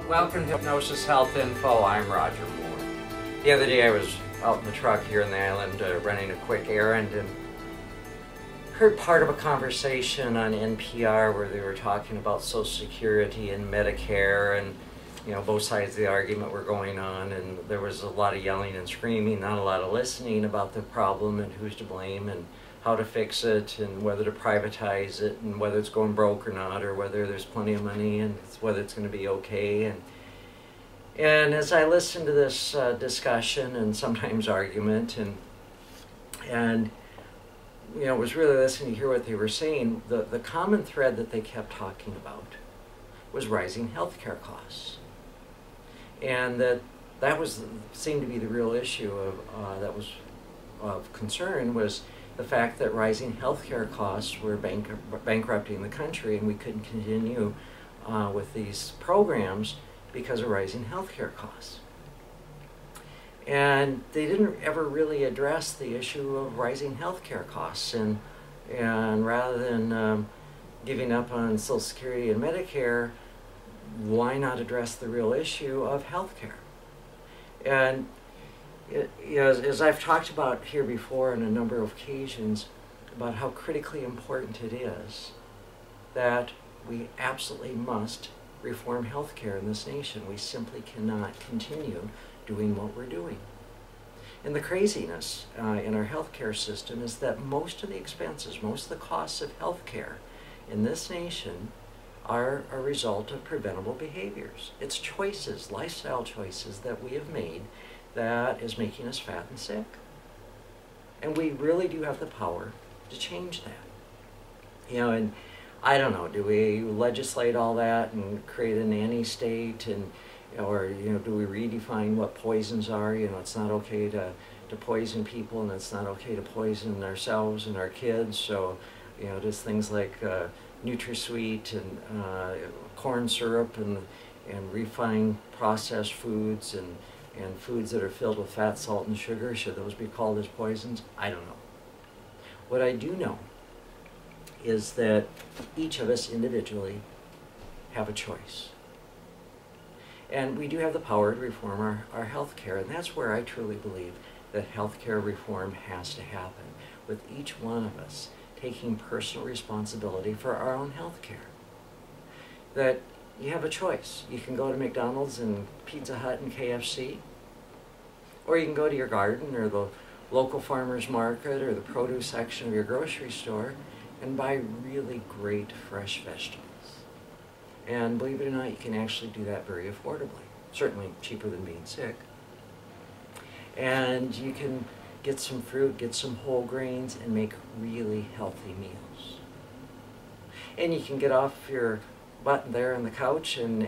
Welcome to Hypnosis Health Info. I'm Roger Moore. The other day I was out in the truck here in the island running a quick errand and heard part of a conversation on NPR where they were talking about Social Security and Medicare, and both sides of the argument were going on, and there was a lot of yelling and screaming, not a lot of listening about the problem and who's to blame and how to fix it and whether to privatize it and whether it's going broke or not, or whether there's plenty of money and whether it's going to be okay. And as I listened to this discussion and sometimes argument and was really listening to hear what they were saying, the common thread that they kept talking about was rising healthcare costs. And that seemed to be the real issue that was of concern, was the fact that rising healthcare costs were bankrupting the country, and we couldn't continue with these programs because of rising healthcare costs. And they didn't ever really address the issue of rising healthcare costs, and rather than giving up on Social Security and Medicare, why not address the real issue of healthcare? And as I've talked about here before on a number of occasions about how critically important it is that we absolutely must reform healthcare in this nation. We simply cannot continue doing what we're doing. And the craziness in our healthcare system is that most of the expenses, most of the costs of healthcare in this nation are a result of preventable behaviors. It's choices, lifestyle choices that we have made that is making us fat and sick. And we really do have the power to change that. And I don't know, do we legislate all that and create a nanny state, or do we redefine what poisons are? It's not okay to poison people, and it's not okay to poison ourselves and our kids. So, just things like NutraSweet and corn syrup and refined processed foods and foods that are filled with fat, salt, and sugar, should those be called as poisons? I don't know. What I do know is that each of us individually have a choice. And we do have the power to reform our health care, and that's where I truly believe that health care reform has to happen, with each one of us taking personal responsibility for our own health care. That you have a choice. You can go to McDonald's and Pizza Hut and KFC, or you can go to your garden or the local farmer's market or the produce section of your grocery store and buy really great fresh vegetables. And believe it or not, you can actually do that very affordably, certainly cheaper than being sick. And you can get some fruit, get some whole grains, and make really healthy meals. And you can get off your butt there on the couch and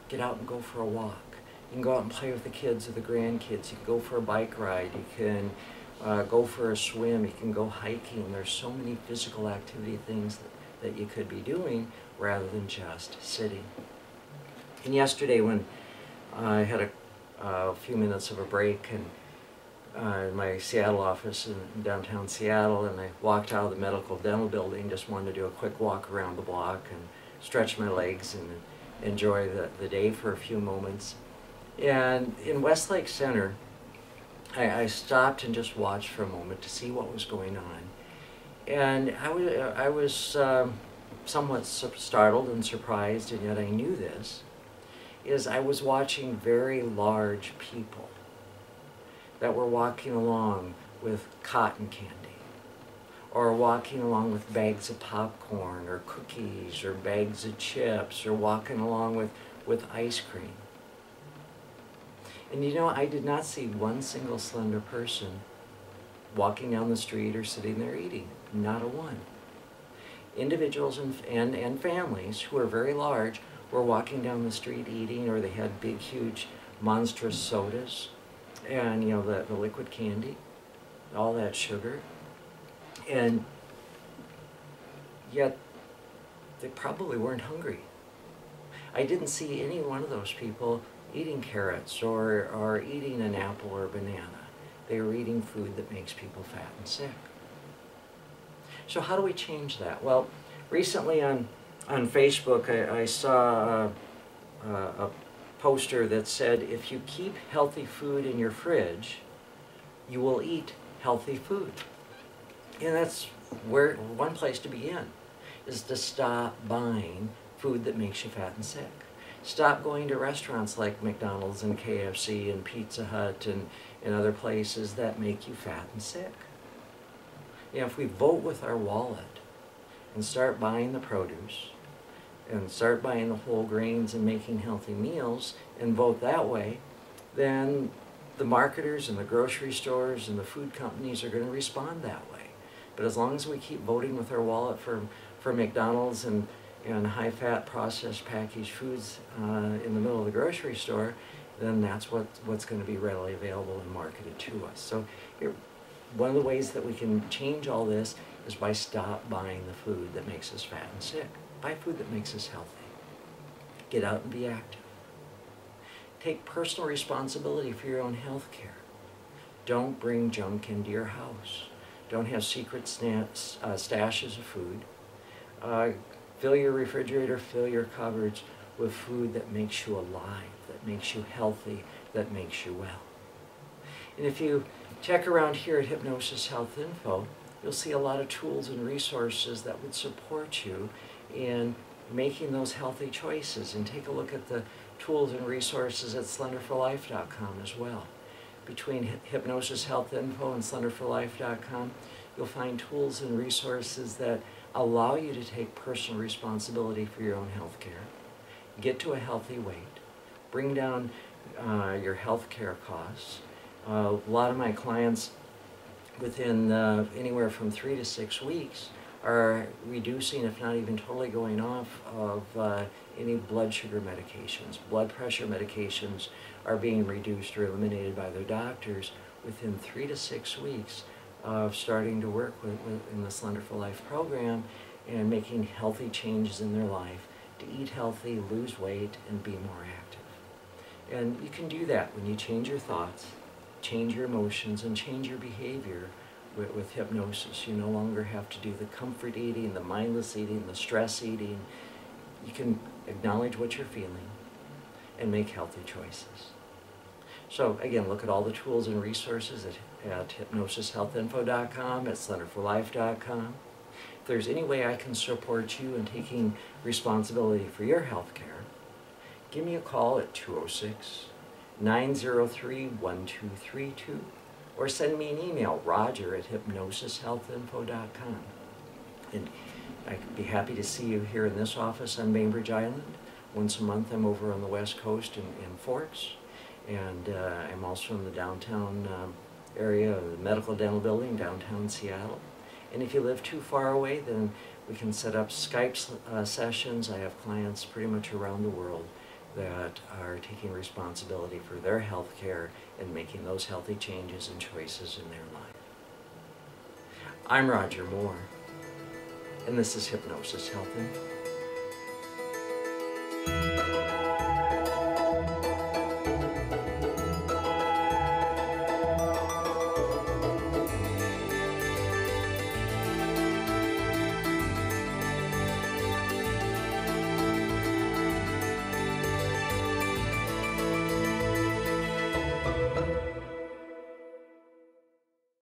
get out and go for a walk. You can go out and play with the kids or the grandkids. You can go for a bike ride. You can go for a swim. You can go hiking. There's so many physical activity things that you could be doing rather than just sitting. And yesterday, when I had a few minutes of a break in my Seattle office in downtown Seattle, and I walked out of the medical dental building, just wanted to do a quick walk around the block and stretch my legs and enjoy the day for a few moments. And in Westlake Center, I stopped and just watched for a moment to see what was going on. And I was somewhat startled and surprised, and yet I knew this, is I was watching very large people that were walking along with cotton candy, or walking along with bags of popcorn or cookies or bags of chips, or walking along with ice cream. And I did not see one single slender person walking down the street or sitting there eating. Not a one. Individuals and families who are very large were walking down the street eating, or they had big, huge, monstrous sodas, and the liquid candy, all that sugar. And yet they probably weren't hungry. I didn't see any one of those people eating carrots or eating an apple or a banana. They were eating food that makes people fat and sick. So how do we change that? Well, recently on Facebook I saw a poster that said, if you keep healthy food in your fridge, you will eat healthy food. And that's where one place to begin is to stop buying food that makes you fat and sick. Stop going to restaurants like McDonald's and KFC and Pizza Hut and other places that make you fat and sick. You know, if we vote with our wallet and start buying the produce and start buying the whole grains and making healthy meals and vote that way, then the marketers and the grocery stores and the food companies are going to respond that way. But as long as we keep voting with our wallet for McDonald's and high-fat processed packaged foods in the middle of the grocery store, then that's what's going to be readily available and marketed to us. So one of the ways that we can change all this is by stop buying the food that makes us fat and sick. Buy food that makes us healthy. Get out and be active. Take personal responsibility for your own health care. Don't bring junk into your house. Don't have secret stashes of food. Fill your refrigerator, fill your cupboards with food that makes you alive, that makes you healthy, that makes you well. And if you check around here at Hypnosis Health Info, you'll see a lot of tools and resources that would support you in making those healthy choices. And take a look at the tools and resources at slenderforlife.com as well. Between Hypnosis Health Info and slenderforlife.com, you'll find tools and resources that allow you to take personal responsibility for your own health care, get to a healthy weight, bring down your health care costs. A lot of my clients, within anywhere from 3 to 6 weeks, are reducing, if not even totally going off of any blood sugar medications. Blood pressure medications are being reduced or eliminated by their doctors within 3 to 6 weeks of starting to work in the Slender for Life program and making healthy changes in their life to eat healthy, lose weight, and be more active. And you can do that when you change your thoughts, change your emotions, and change your behavior with hypnosis. You no longer have to do the comfort eating, the mindless eating, the stress eating. You can acknowledge what you're feeling and make healthy choices. So again, look at all the tools and resources at hypnosishealthinfo.com, at slenderforlife.com. If there's any way I can support you in taking responsibility for your health care, give me a call at 206-903-1232 or send me an email, roger@hypnosishealthinfo.com. And I'd be happy to see you here in this office on Bainbridge Island. Once a month I'm over on the West Coast in Forks. And I'm also in the downtown area of the Medical Dental Building, downtown Seattle. And if you live too far away, then we can set up Skype sessions. I have clients pretty much around the world that are taking responsibility for their health care and making those healthy changes and choices in their life. I'm Roger Moore, and this is Hypnosis Health Info.